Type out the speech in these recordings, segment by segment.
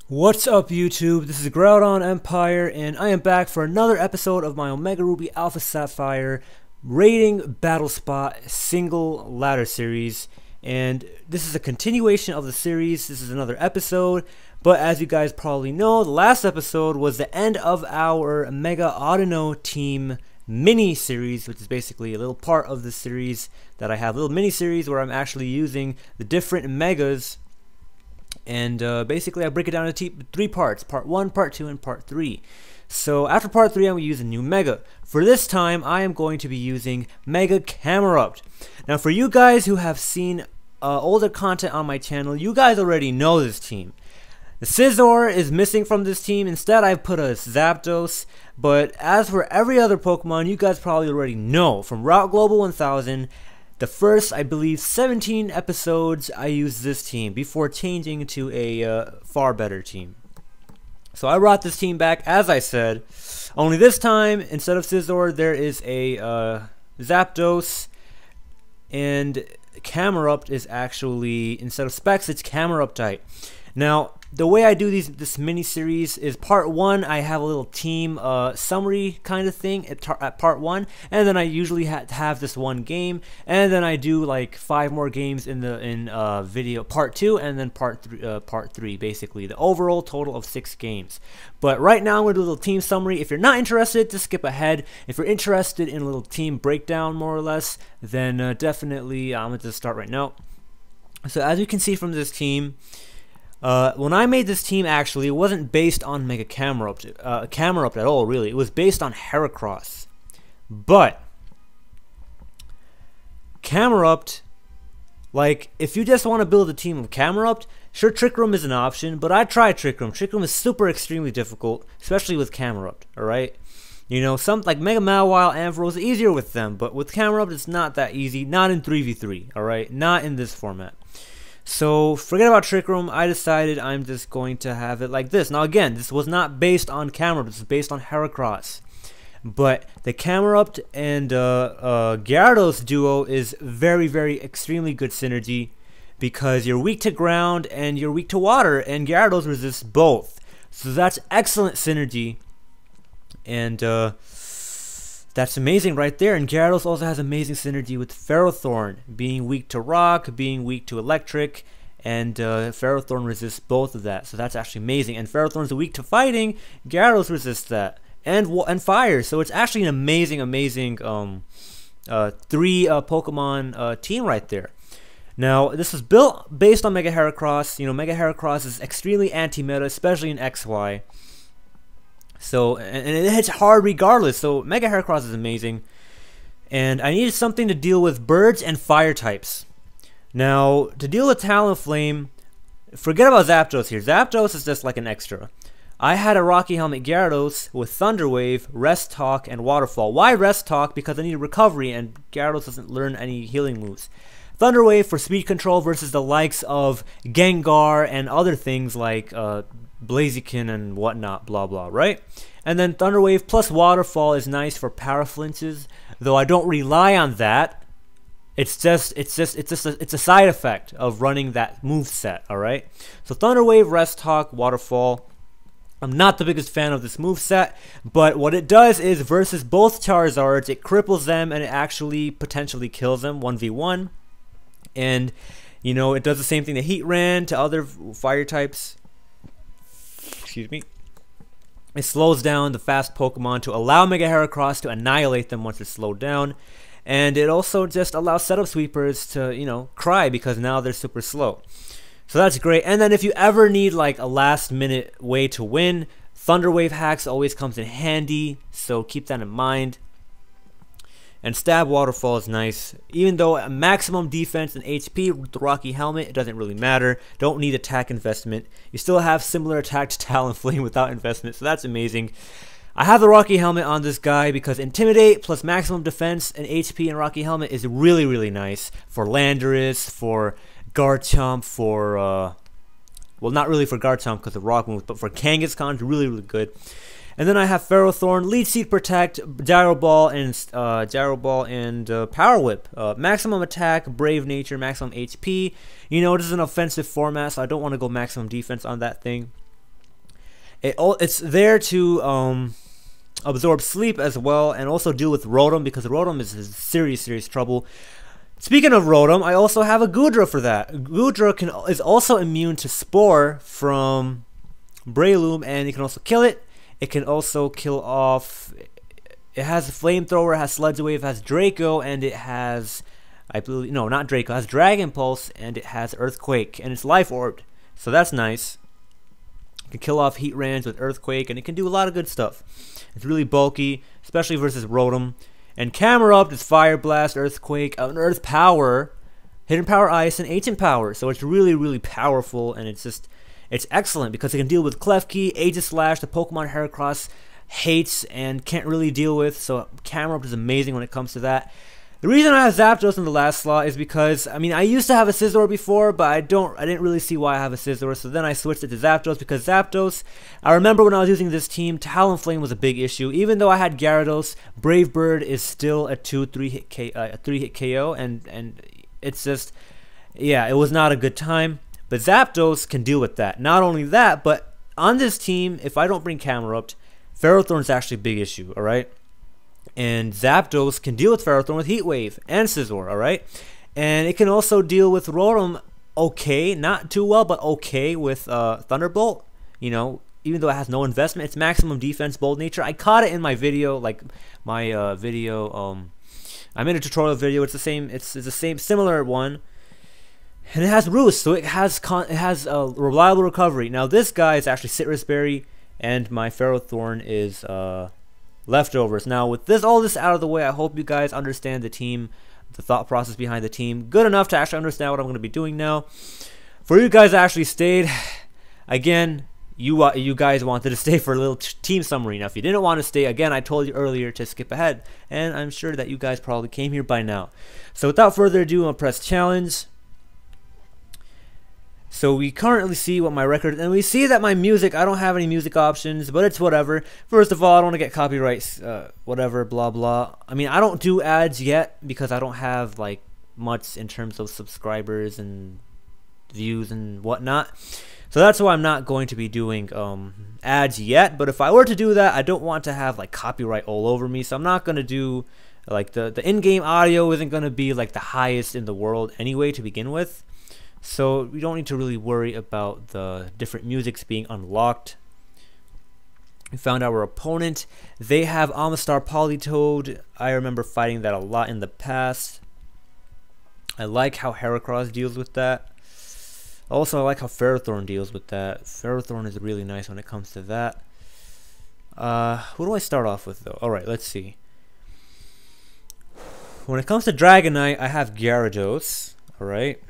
What's up, YouTube? This is GroudonEmpire, and I am back for another episode of my Omega Ruby Alpha Sapphire rating battle spot single ladder series. And this is a continuation of the series. This is another episode, but as you guys probably know, the last episode was the end of our Mega Audino team mini series, which is basically a little part of the series that I have, a little mini series where I'm actually using the different megas. And basically I break it down into three parts: part 1, part 2, and part 3. So after part 3, I'm going to use a new mega. For this time, I am going to be using Mega Camerupt. Now for you guys who have seen older content on my channel, you guys already know this team. The Scizor is missing from this team. Instead, I've put a Zapdos. But as for every other Pokemon, you guys probably already know. From Route Global 1000, the first, I believe, 17 episodes, I used this team before changing to a far better team. So I brought this team back, as I said, only this time, instead of Scizor, there is a Zapdos, and Camerupt is actually, instead of Specs, it's Cameruptite. Now, the way I do this mini-series is part 1, I have a little team summary kind of thing at part 1, and then I usually have this one game, and then I do like 5 more games in video part 2, and then part 3, basically the overall total of 6 games. But right now I'm going to do a little team summary. If you're not interested, just skip ahead. If you're interested in a little team breakdown, more or less, then definitely I'm going to start right now. So as you can see from this team, when I made this team, actually, it wasn't based on Mega Camerupt at all, really. It was based on Heracross. But Camerupt, like, if you just want to build a team of Camerupt, sure, Trick Room is an option, but I tried Trick Room. Trick Room is super extremely difficult, especially with Camerupt, alright? You know, some like Mega Mawile, Anvil is easier with them, but with Camerupt, it's not that easy. Not in 3v3, alright? Not in this format. So forget about Trick Room. I decided I'm just going to have it like this. Now again, this was not based on Camerupt. This is based on Heracross. But the Camerupt and Gyarados duo is very, very extremely good synergy, because you're weak to ground and you're weak to water, and Gyarados resists both. So that's excellent synergy, and that's amazing right there. And Gyarados also has amazing synergy with Ferrothorn, being weak to rock, being weak to electric, and Ferrothorn resists both of that. So that's actually amazing. And Ferrothorn's weak to fighting, Gyarados resists that, and fire. So it's actually an amazing, amazing 3 Pokemon team right there. Now this was built based on Mega Heracross. You know, Mega Heracross is extremely anti-meta, especially in XY. So, and it hits hard regardless. So Mega Heracross is amazing. And I needed something to deal with birds and fire types. Now, to deal with Talonflame, forget about Zapdos here. Zapdos is just like an extra. I had a Rocky Helmet Gyarados with Thunder Wave, Rest Talk, and Waterfall. Why Rest Talk? Because I needed recovery, and Gyarados doesn't learn any healing moves. Thunder Wave for speed control versus the likes of Gengar and other things like Blaziken and whatnot, blah blah, right? And then Thunder Wave plus Waterfall is nice for power flinches, though I don't rely on that. It's a side effect of running that move set, all right? So Thunder Wave, Rest Talk, Waterfall. I'm not the biggest fan of this move set, but what it does is versus both Charizards, it cripples them and it actually potentially kills them 1v1. And you know, it does the same thing that Heat ran to other fire types. Excuse me. It slows down the fast Pokemon to allow Mega Heracross to annihilate them once it's slowed down. And it also just allows setup sweepers to, you know, cry because now they're super slow. So that's great. And then if you ever need like a last minute way to win, Thunder Wave hacks always comes in handy, so keep that in mind. And Stab Waterfall is nice. Even though maximum defense and HP with the Rocky Helmet, it doesn't really matter. Don't need attack investment. You still have similar attack to Talonflame without investment, so that's amazing. I have the Rocky Helmet on this guy because Intimidate plus maximum defense and HP and Rocky Helmet is really, really nice for Landorus, for Garchomp, for well, not really for Garchomp because of rock moves, but for Kangaskhan, really, really good. And then I have Ferrothorn, Leech Seed Protect, Gyro Ball, and Power Whip. Maximum attack, Brave Nature, maximum HP. You know, this is an offensive format, so I don't want to go maximum defense on that thing. It's there to absorb sleep as well, and also deal with Rotom, because Rotom is in serious trouble. Speaking of Rotom, I also have a Goodra for that. Goodra is also immune to Spore from Breloom, and you can also kill it. It can also kill off. It has a Flamethrower, it has Sludge Wave, it has Draco, and it has, I believe, no, not Draco, it has Dragon Pulse, and it has Earthquake, and it's Life Orbed. So that's nice. It can kill off Heatrands with Earthquake, and it can do a lot of good stuff. It's really bulky, especially versus Rotom. And Camerupt is Fire Blast, Earthquake, Earth Power, Hidden Power Ice, and Ancient Power. So it's really powerful, and it's excellent because it can deal with Klefki, Aegislash, the Pokemon Heracross hates and can't really deal with. So Camerupt is amazing when it comes to that. The reason I have Zapdos in the last slot is because, I mean, I used to have a Scizor before, but I didn't really see why I have a Scizor, so then I switched it to Zapdos, because Zapdos, I remember when I was using this team, Talonflame was a big issue. Even though I had Gyarados, Brave Bird is still a 3-hit KO, and it's just, yeah, it was not a good time. But Zapdos can deal with that. Not only that, but on this team, if I don't bring Camerupt, Ferrothorn is actually a big issue, alright? And Zapdos can deal with Ferrothorn with Heat Wave and Scizor, alright? And it can also deal with Rotom okay, not too well, but okay with Thunderbolt. You know, even though it has no investment, it's maximum defense, bold nature. I caught it in my video, like my video. I made a tutorial video. It's the same. It's the same, similar one. And it has Roost, so it has a reliable recovery. Now this guy is actually Citrus Berry, and my Ferrothorn is Leftovers. Now with all this out of the way, I hope you guys understand the team, the thought process behind the team, good enough to actually understand what I'm going to be doing now. For you guys that actually stayed, again, you guys wanted to stay for a little team summary. Now if you didn't want to stay, again, I told you earlier to skip ahead, and I'm sure that you guys probably came here by now. So without further ado, I'm going to press challenge. So we currently see what my record, and we see that my music, I don't have any music options, but it's whatever. First of all, I don't want to get copyrights, whatever, blah blah. I mean, I don't do ads yet because I don't have like much in terms of subscribers and views and whatnot. So that's why I'm not going to be doing ads yet. But if I were to do that, I don't want to have like copyright all over me. So I'm not going to do like the in-game audio isn't going to be like the highest in the world anyway to begin with. So we don't need to really worry about the different musics being unlocked. We found our opponent. They have Amistar Politoed. I remember fighting that a lot in the past. I like how Heracross deals with that. Also, I like how Ferrothorn deals with that. Ferrothorn is really nice when it comes to that. Who do I start off with though? Alright, let's see. When it comes to Dragonite, I have Gyarados. Alright.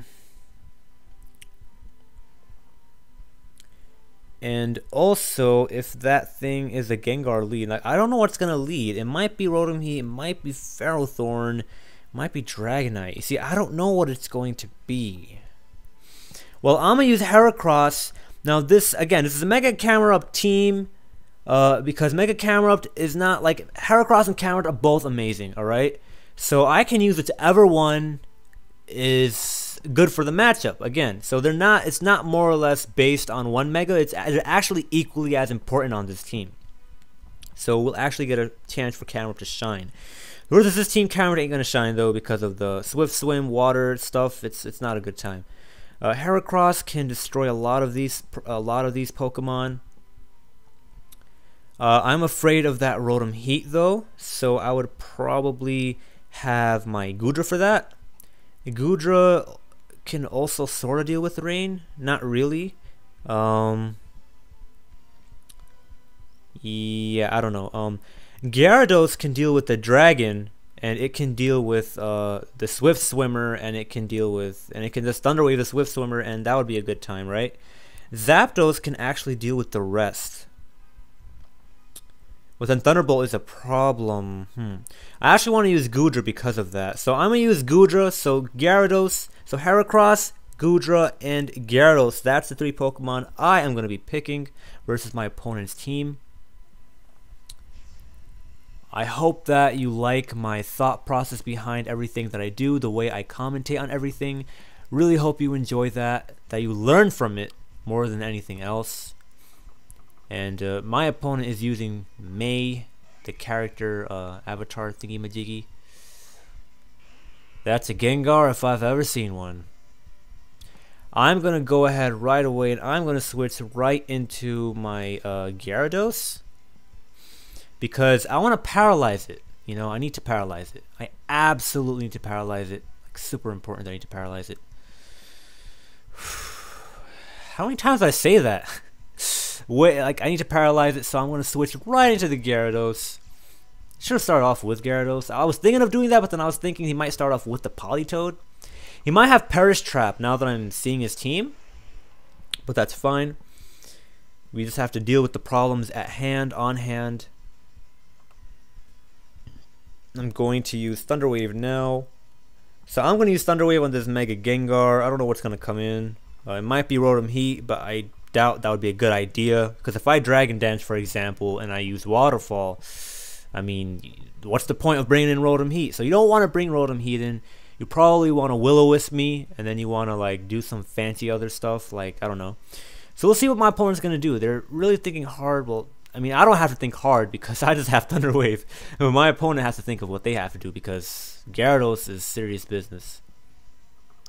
And also, if that thing is a Gengar lead, like, I don't know what's going to lead. It might be Rotom Heat, it might be Ferrothorn, it might be Dragonite. You see, I don't know what it's going to be. Well, I'm going to use Heracross. Now, this is a Mega Camerupt team, because Mega Camerupt is not, like, Heracross and Camerupt are both amazing, alright? So I can use whichever one is good for the matchup again. So it's not more or less based on one mega, they're actually equally as important on this team. So we'll actually get a chance for Camerupt to shine. Versus this team, Camerupt ain't gonna shine though because of the Swift Swim, water stuff. It's not a good time. Heracross can destroy a lot of these Pokemon. I'm afraid of that Rotom Heat though, so I would probably have my Goodra for that. Goodra can also sort of deal with rain, not really. Yeah, I don't know. Gyarados can deal with the dragon, and it can deal with the Swift Swimmer, and it can just Thunder Wave the Swift Swimmer, and that would be a good time, right? Zapdos can actually deal with the rest. But then Thunderbolt is a problem. I actually want to use Goodra because of that. So I'm going to use Goodra, so Gyarados, so Heracross, Goodra, and Gyarados. That's the three Pokemon I am going to be picking versus my opponent's team. I hope that you like my thought process behind everything that I do, the way I commentate on everything. Really hope you enjoy that you learn from it more than anything else. And my opponent is using May, the character avatar thingy majiggy. That's a Gengar if I've ever seen one. I'm gonna go ahead right away and I'm gonna switch right into my Gyarados, because I want to paralyze it. You know, I need to paralyze it. I absolutely need to paralyze it. Like, super important that I need to paralyze it. How many times did I say that? Wait, like, I need to paralyze it, so I'm gonna switch right into the Gyarados. Should have started off with Gyarados. I was thinking of doing that, but then I was thinking he might start off with the Politoed. He might have Perish Trap now that I'm seeing his team, but that's fine. We just have to deal with the problems at hand, on hand. I'm going to use Thunder Wave now. So I'm going to use Thunder Wave on this Mega Gengar. I don't know what's going to come in. It might be Rotom Heat, but I doubt that would be a good idea. Because if I Dragon Dance, for example, and I use Waterfall, I mean, what's the point of bringing in Rotom Heat? So you don't want to bring Rotom Heat in. You probably want to Will-O-Wisp me, and then you want to like do some fancy other stuff, like, I don't know. So we'll see what my opponent's going to do. They're really thinking hard. Well, I mean, I don't have to think hard because I just have Thunder Wave. But my opponent has to think of what they have to do because Gyarados is serious business.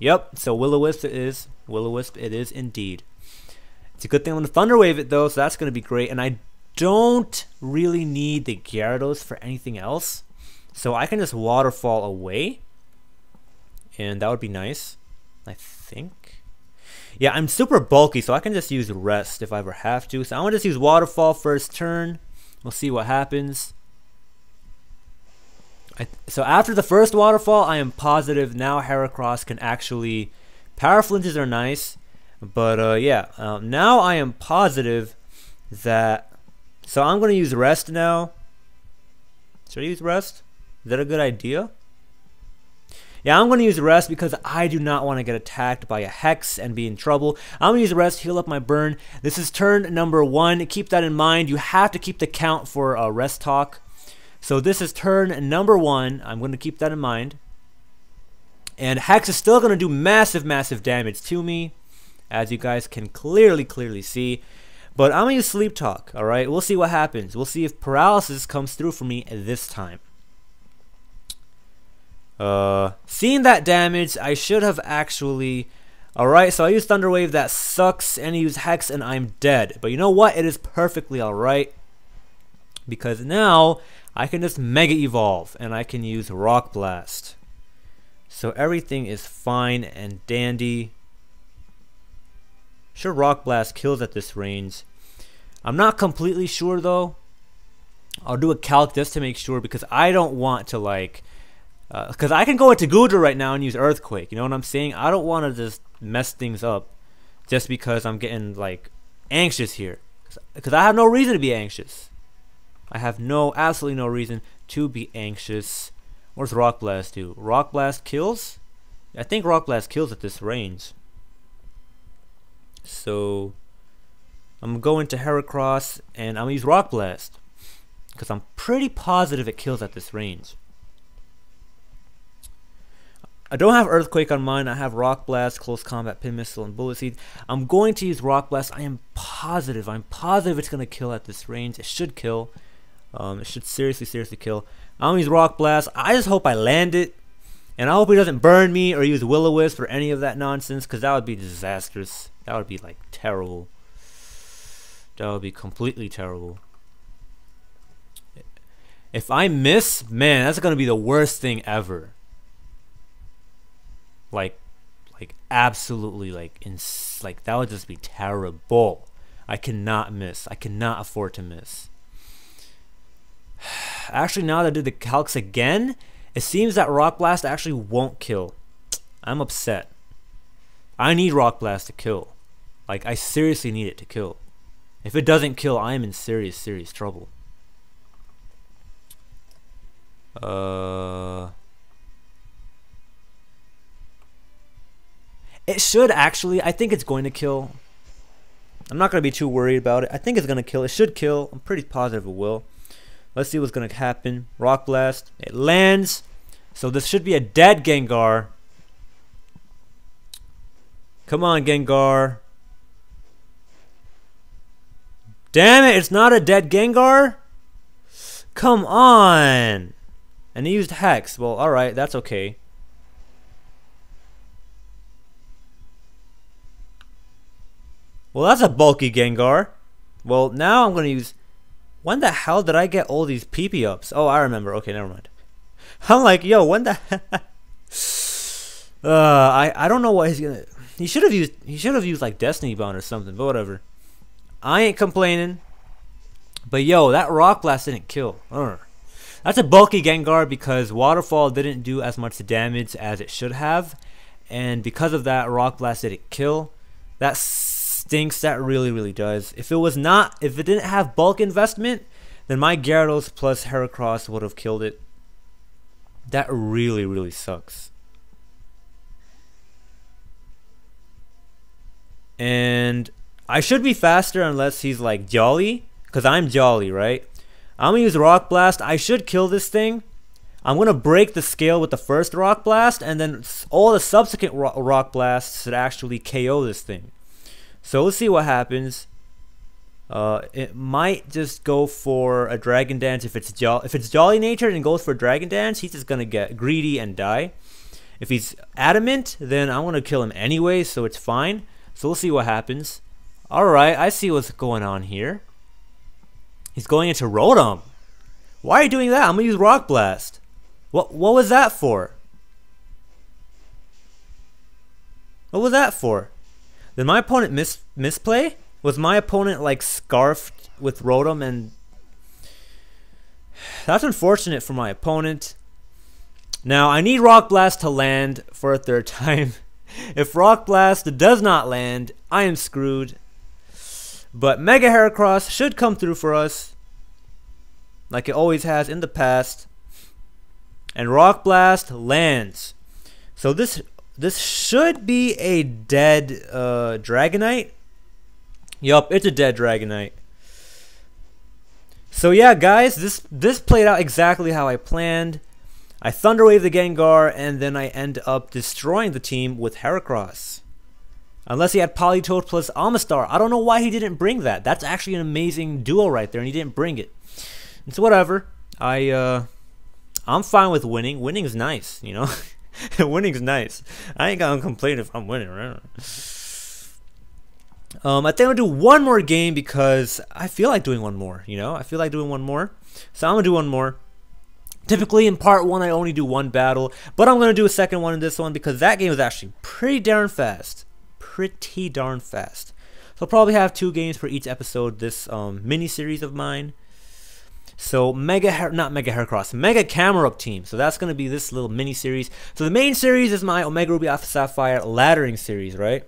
Yep, so Will-O-Wisp it is. Will-O-Wisp it is indeed. It's a good thing I'm going to Thunder Wave it though, so that's going to be great. And I don't really need the Gyarados for anything else. So I can just Waterfall away. And that would be nice, I think. Yeah, I'm super bulky, so I can just use Rest if I ever have to. So I'm going to just use Waterfall first turn. We'll see what happens. So after the first Waterfall, I am positive now Heracross can actually... Power Flinches are nice, but yeah. Now I am positive that... So I'm going to use Rest now. Should I use Rest? Is that a good idea? Yeah, I'm going to use Rest because I do not want to get attacked by a Hex and be in trouble. I'm going to use Rest, heal up my burn. This is turn number 1. Keep that in mind. You have to keep the count for Rest Talk. So this is turn number 1. I'm going to keep that in mind. And Hex is still going to do massive, massive damage to me, as you guys can clearly see. But I'm going to use Sleep Talk, alright? We'll see what happens. We'll see if Paralysis comes through for me this time. Seeing that damage, I should have actually... Alright, so I use Thunder Wave, that sucks, and I use Hex, and I'm dead. But you know what? It is perfectly alright. Because now, I can just Mega Evolve, and I can use Rock Blast. So everything is fine and dandy. Sure, Rock Blast kills at this range. I'm not completely sure, though. I'll do a calc just to make sure, because I don't want to, like... Because I can go into Goodra right now and use Earthquake. You know what I'm saying? I don't want to just mess things up just because I'm getting like anxious here. Because I have no reason to be anxious. I have absolutely no reason to be anxious. What does Rock Blast do? Rock Blast kills? I think Rock Blast kills at this range. So I'm going to Heracross and I'm going to use Rock Blast. Because I'm pretty positive it kills at this range. I don't have Earthquake on mine. I have Rock Blast, Close Combat, Pin Missile, and Bullet Seed. I'm going to use Rock Blast. I am positive. I'm positive it's going to kill at this range. It should kill. It should seriously kill. I'm going to use Rock Blast. I just hope I land it. And I hope he doesn't burn me or use Will-O-Wisp or any of that nonsense, because that would be disastrous. That would be like terrible. That would be completely terrible. If I miss, man, that's going to be the worst thing ever. Like absolutely, like that would just be terrible. I cannot miss. I cannot afford to miss. Actually, now that I did the calcs again, it seems that Rock Blast actually won't kill. I'm upset. I need Rock Blast to kill. Like, I seriously need it to kill. If it doesn't kill, I am in serious trouble. It should actually. I think it's going to kill. I'm not going to be too worried about it. I think it's going to kill. It should kill. I'm pretty positive it will. Let's see what's going to happen. Rock Blast. It lands. So this should be a dead Gengar. Come on, Gengar. Damn it, it's not a dead Gengar? Come on! And he used Hex. Well, alright, that's okay. Well, that's a bulky Gengar. Well, now I'm going to use... When the hell did I get all these PP ups? Oh, I remember. Okay, never mind. I'm like, yo, when the I don't know what he's gonna... He should have used like Destiny Bond or something, but whatever. I ain't complaining. But yo, that Rock Blast didn't kill. That's a bulky Gengar because Waterfall didn't do as much damage as it should have. And because of that, Rock Blast didn't kill. That stinks. That really does. If it didn't have bulk investment, then my Gyarados plus Heracross would have killed it. That really sucks. And I should be faster unless he's like Jolly, because I'm Jolly, right? I'm gonna use Rock Blast. I should kill this thing. I'm gonna break the scale with the first Rock Blast, and then all the subsequent Rock Blasts should actually KO this thing. So let's see what happens. It might just go for a Dragon Dance if it's Jolly natured and goes for Dragon Dance. He's just gonna get greedy and die. If he's adamant, then I'm gonna kill him anyway, so it's fine. So we'll see what happens. All right, I see what's going on here. He's going into Rotom. Why are you doing that? I'm gonna use Rock Blast. What was that for? What was that for? Did my opponent misplay? Was my opponent like scarfed with Rotom? And that's unfortunate for my opponent. Now I need Rock Blast to land for a third time. If Rock Blast does not land, I am screwed. But Mega Heracross should come through for us, like it always has in the past. And Rock Blast lands. So this should be a dead Dragonite. Yup, it's a dead Dragonite. So yeah, guys, this played out exactly how I planned. I Thunder Wave the Gengar, and then I end up destroying the team with Heracross. Unless he had Politoed plus Amistar. I don't know why he didn't bring that. That's actually an amazing duo right there, and he didn't bring it. It's whatever. I'm fine with winning. Winning is nice, you know. Winning's nice. I ain't gonna complain if I'm winning, right? I think I'm gonna do one more game because I feel like doing one more, you know? I feel like doing one more. So I'm gonna do one more. Typically in part 1 I only do one battle, but I'm gonna do a second one in this one because that game is actually pretty darn fast. Pretty darn fast. So I'll probably have 2 games for each episode this mini series of mine. So Mega Camerupt team. So that's gonna be this little mini series. So the main series is my Omega Ruby Alpha Sapphire laddering series, right?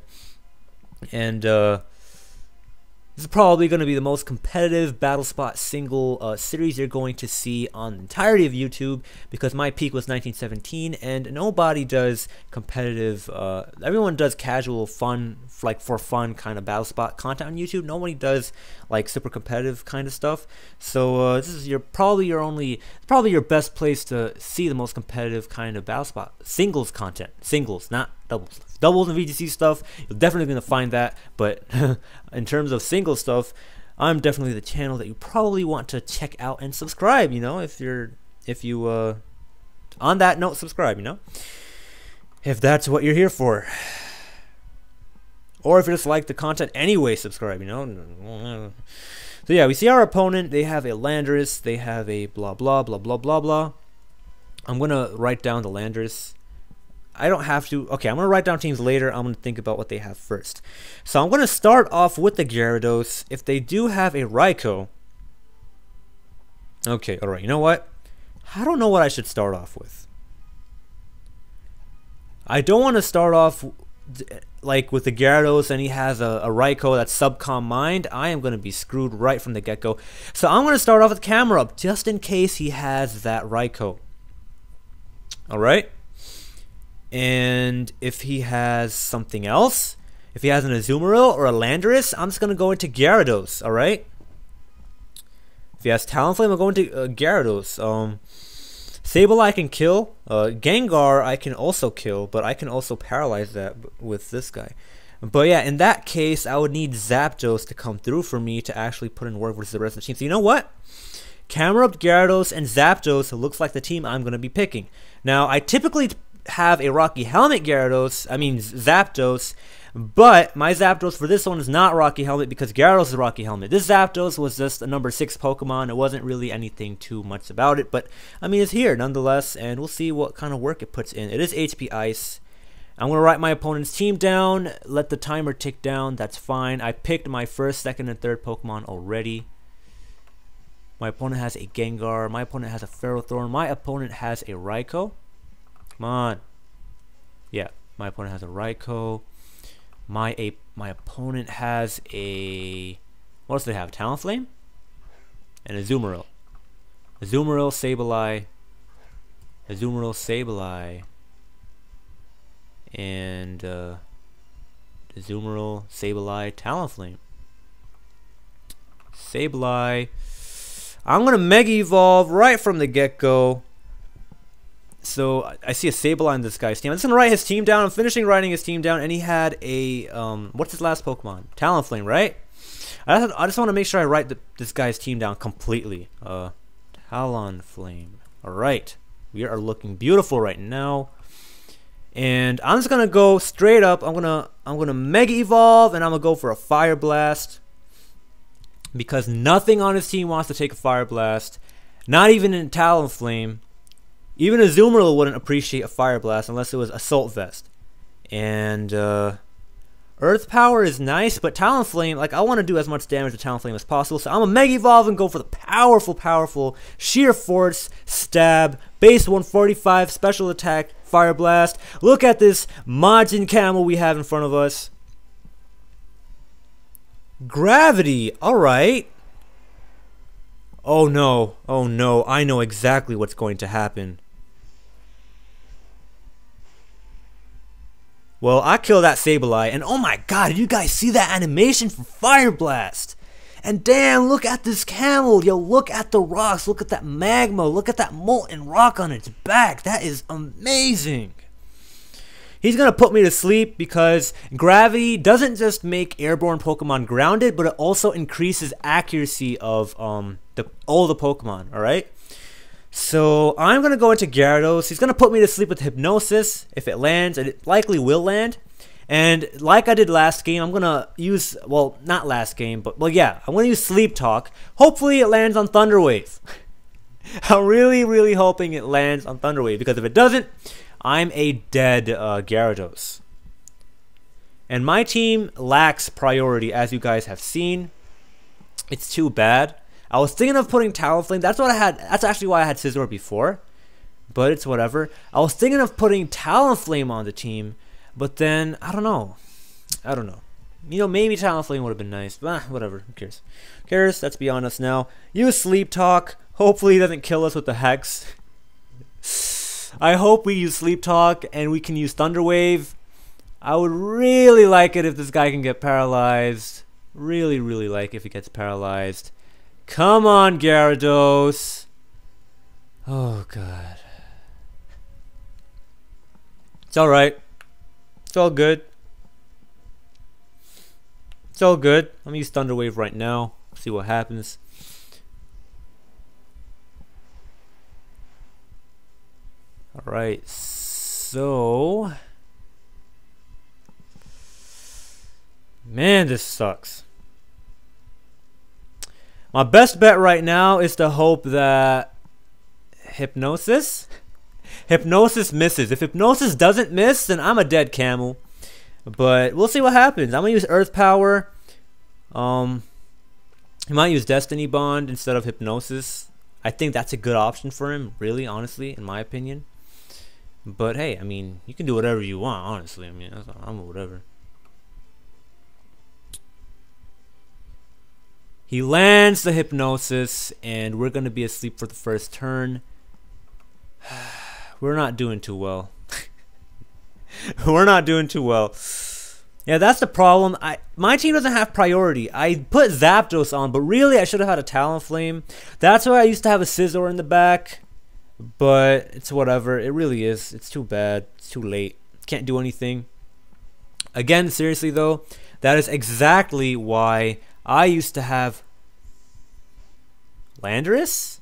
And this is probably going to be the most competitive Battle Spot single series you're going to see on the entirety of YouTube, because my peak was 1917 and nobody does competitive, everyone does casual fun, like for fun kind of Battle Spot content on YouTube. Nobody does like super competitive kind of stuff. So this is probably your best place to see the most competitive kind of Battle Spot singles content. Singles, not doubles. Doubles and VGC stuff, you're definitely going to find that, but in terms of single stuff, I'm definitely the channel that you probably want to check out and subscribe, you know, if you on that note, subscribe, you know, if that's what you're here for. Or if you just like the content anyway, subscribe, you know. So yeah, we see our opponent, they have a Landorus, they have a blah blah blah blah blah blah. I'm going to write down the Landorus. I don't have to. Okay, I'm going to write down teams later. I'm going to think about what they have first. So I'm going to start off with the Gyarados. If they do have a Raikou. Okay, alright. You know what? I don't know what I should start off with. I don't want to start off like with the Gyarados and he has a Raikou that's Subcom Mind. I am going to be screwed right from the get-go. So I'm going to start off with Camerupt just in case he has that Raikou. Alright? And if he has something else, if he has an Azumarill or a Landorus, I'm just going to go into Gyarados, alright? If he has Talonflame, I'm going to Gyarados. Sableye I can kill. Gengar I can also kill, but I can also paralyze that with this guy. But yeah, in that case, I would need Zapdos to come through for me to actually put in work versus the rest of the team. So you know what? Camerupt, Gyarados, and Zapdos looks like the team I'm going to be picking. Now, I typically have a Rocky Helmet Zapdos, but my Zapdos for this one is not Rocky Helmet because Gyarados is Rocky Helmet. This Zapdos was just a number 6 Pokemon. It wasn't really anything too much about it, but I mean, it's here nonetheless, and we'll see what kind of work it puts in. It is HP Ice. I'm going to write my opponent's team down, let the timer tick down. That's fine. I picked my first, second, and third Pokemon already. My opponent has a Gengar. My opponent has a Ferrothorn. My opponent has a Raikou. Come on. Yeah, my opponent has a Raikou. My opponent has a... What else do they have? Talonflame? And a Azumarill. Azumarill, Sableye. Azumarill, Sableye. And Azumarill, Sableye, Talonflame. Sableye. I'm going to Mega Evolve right from the get-go. So I see a Sableye in this guy's team. I'm just going to write his team down. I'm finishing writing his team down. And he had a, what's his last Pokemon? Talonflame, right? I just want to make sure I write this guy's team down completely. Talonflame. Alright. We are looking beautiful right now. And I'm just gonna go straight up. I'm gonna Mega Evolve, and I'm gonna go for a Fire Blast because nothing on his team wants to take a Fire Blast. Not even in Talonflame. Even Azumarill wouldn't appreciate a Fire Blast unless it was Assault Vest. And Earth Power is nice, but Talonflame, like, I want to do as much damage to Talonflame as possible. So I'm gonna Mega Evolve and go for the powerful Sheer Force, Stab, base 145, special attack, Fire Blast. Look at this Majin Camel we have in front of us. Gravity, alright. Oh no, I know exactly what's going to happen. Well, I killed that Sableye, and oh my god, did you guys see that animation for Fire Blast? And damn, look at this camel. Yo, look at the rocks. Look at that magma. Look at that molten rock on its back. That is amazing. He's going to put me to sleep because gravity doesn't just make airborne Pokemon grounded, but it also increases accuracy of all the Pokemon, alright? So I'm going to go into Gyarados. He's going to put me to sleep with Hypnosis if it lands, and it likely will land. And like I did last game, I'm going to use, well, not last game, but, well, yeah, I'm going to use Sleep Talk. Hopefully it lands on Thunder Wave. I'm really hoping it lands on Thunder Wave, because if it doesn't, I'm a dead Gyarados. And my team lacks priority, as you guys have seen. It's too bad. I was thinking of putting Talonflame. That's what I had. That's actually why I had Scizor before. But it's whatever. I was thinking of putting Talonflame on the team. But then, I don't know. You know, maybe Talonflame would have been nice. But whatever. Who cares? Who cares? Let's be honest now. Use Sleep Talk. Hopefully he doesn't kill us with the Hex. I hope we use Sleep Talk and we can use Thunder Wave. I would really like it if this guy can get paralyzed. Really like if he gets paralyzed. Come on, Gyarados. Oh, God. It's alright. It's all good. It's all good. I'm going to use Thunder Wave right now. See what happens. Alright, so... Man, this sucks. My best bet right now is to hope that Hypnosis misses. If Hypnosis doesn't miss, then I'm a dead camel. But we'll see what happens. I'm going to use Earth Power. He might use Destiny Bond instead of Hypnosis. I think that's a good option for him, really, honestly, in my opinion. But hey, I mean, you can do whatever you want, honestly. I mean, I'm whatever. He lands the Hypnosis, and we're going to be asleep for the first turn. We're not doing too well. We're not doing too well. Yeah, that's the problem. My team doesn't have priority. I put Zapdos on, but really I should have had a Talonflame. That's why I used to have a Scizor in the back. But it's whatever. It really is. It's too bad. It's too late. Can't do anything. Again, seriously though, that is exactly why I used to have Landorus?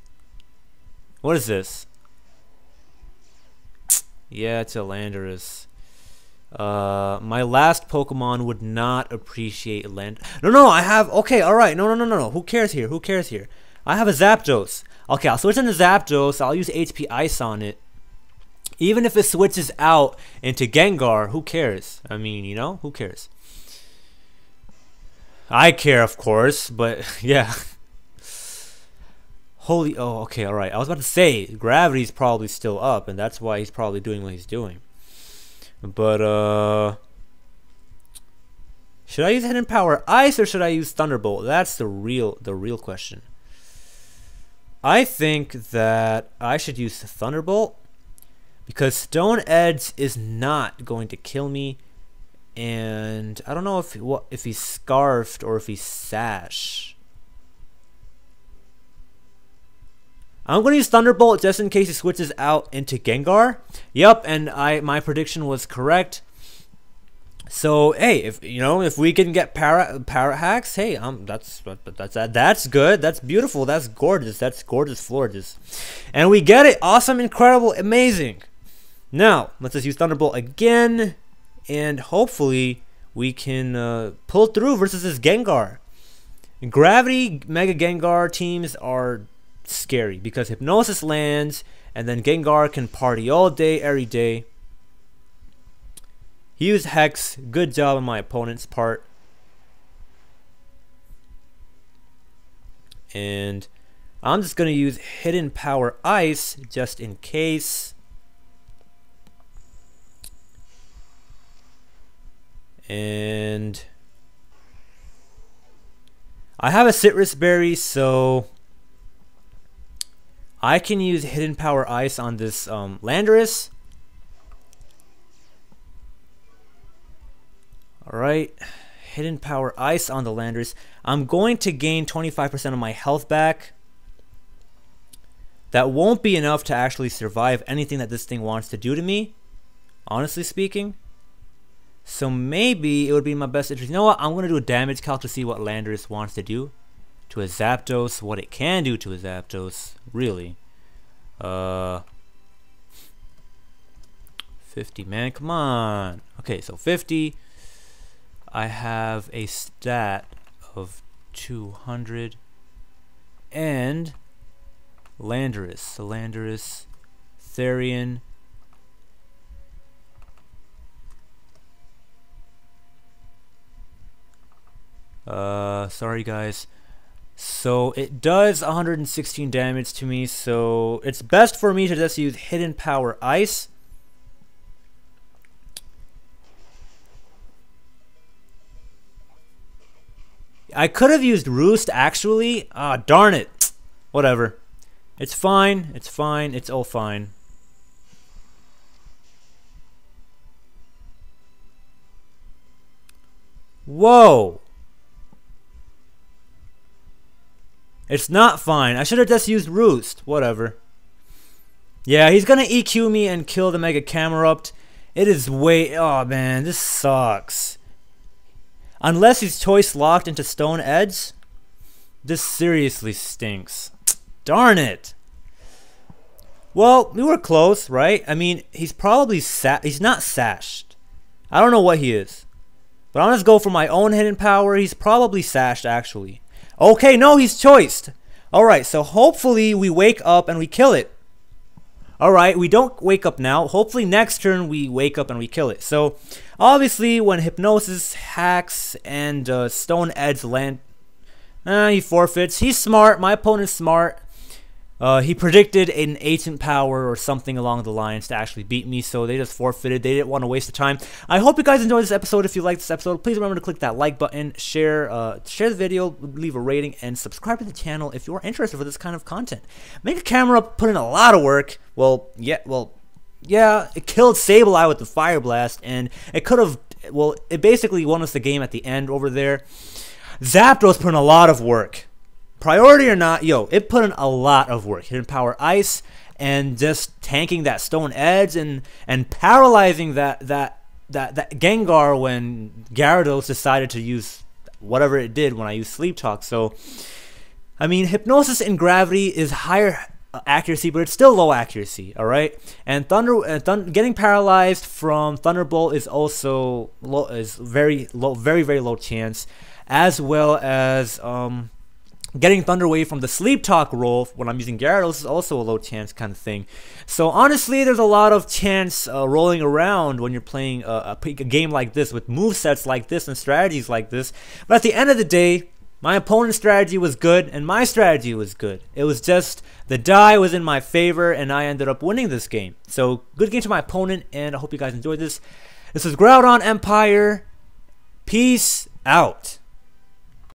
What is this? Yeah, it's a Landorus. My last Pokemon would not appreciate land. No, I have. Okay, all right. No. Who cares here? Who cares here? I have a Zapdos. Okay, I'll switch into Zapdos. I'll use HP Ice on it. Even if it switches out into Gengar, who cares? I mean, you know, who cares? I care, of course, but yeah. Holy, oh, okay, all right. I was about to say, gravity's probably still up, and that's why he's probably doing what he's doing. But, should I use Hidden Power Ice or should I use Thunderbolt? That's the real question. I think that I should use the Thunderbolt because Stone Edge is not going to kill me, and I don't know if he's Scarfed or if he's Sash. I'm going to use Thunderbolt just in case he switches out into Gengar. Yep, and my prediction was correct. So hey, if we can get Parrot hacks, hey, that's good. That's beautiful. That's gorgeous. That's gorgeous. And we get it. Awesome, incredible, amazing. Now let's just use Thunderbolt again, and hopefully we can pull through versus this Gengar. Gravity Mega Gengar teams are scary because Hypnosis lands and then Gengar can party all day every day. He used Hex. Good job on my opponent's part. And I'm just going to use Hidden Power Ice just in case. And I have a Citrus Berry, so I can use Hidden Power Ice on this Landorus. Alright, Hidden Power Ice on the Landorus. I'm going to gain 25% of my health back. That won't be enough to actually survive anything that this thing wants to do to me, honestly speaking. So maybe it would be in my best interest. You know what? I'm going to do a damage calc to see what Landorus wants to do to a Zapdos, what it can do to a Zapdos, really. 50, man, come on. Okay, so 50. I have a stat of 200 and Landorus. So Landorus, Therian. Sorry guys. So it does 116 damage to me, so it's best for me to just use Hidden Power Ice. I could have used Roost actually. Ah, darn it. Whatever. It's fine. It's fine. It's all fine. Whoa. It's not fine. I should have just used Roost. Whatever. Yeah, he's gonna EQ me and kill the Mega Camerupt. It is way... Oh, man. This sucks. Unless he's choice locked into Stone Edge, this seriously stinks. Darn it. Well, we were close, right? I mean, he's probably he's not sashed. I don't know what he is. But I'm going to go for my own hidden power. He's probably sashed, actually. Okay, no, he's choiced. Alright, so hopefully we wake up and we kill it. Alright, we don't wake up now. Hopefully next turn we wake up and we kill it. So, obviously when Hypnosis hacks and Stone Edge land, he forfeits. He's smart. My opponent's smart. He predicted an Ancient Power or something along the lines to actually beat me, so they just forfeited. They didn't want to waste the time. I hope you guys enjoyed this episode. If you liked this episode, please remember to click that like button, share the video, leave a rating, and subscribe to the channel if you are interested for this kind of content. Make a camera put in a lot of work. Yeah, it killed Sableye with the Fire Blast, and it could have, it basically won us the game at the end over there. Zapdos put in a lot of work. Priority or not, it put in a lot of work. Hidden Power Ice and just tanking that Stone Edge and paralyzing that that Gengar when Gyarados decided to use whatever it did when I used Sleep Talk. So I mean, Hypnosis and Gravity is higher accuracy, but it's still low accuracy. All right, and getting paralyzed from Thunderbolt is also low, is very low, very low chance, as well as getting Thunder Wave from the Sleep Talk roll when I'm using Gyarados is also a low chance kind of thing. So honestly, there's a lot of chance rolling around when you're playing a game like this with movesets like this and strategies like this. But at the end of the day, my opponent's strategy was good and my strategy was good. It was just the die was in my favor and I ended up winning this game. So good game to my opponent, and I hope you guys enjoyed this. This is GroudonEmpire. Peace out.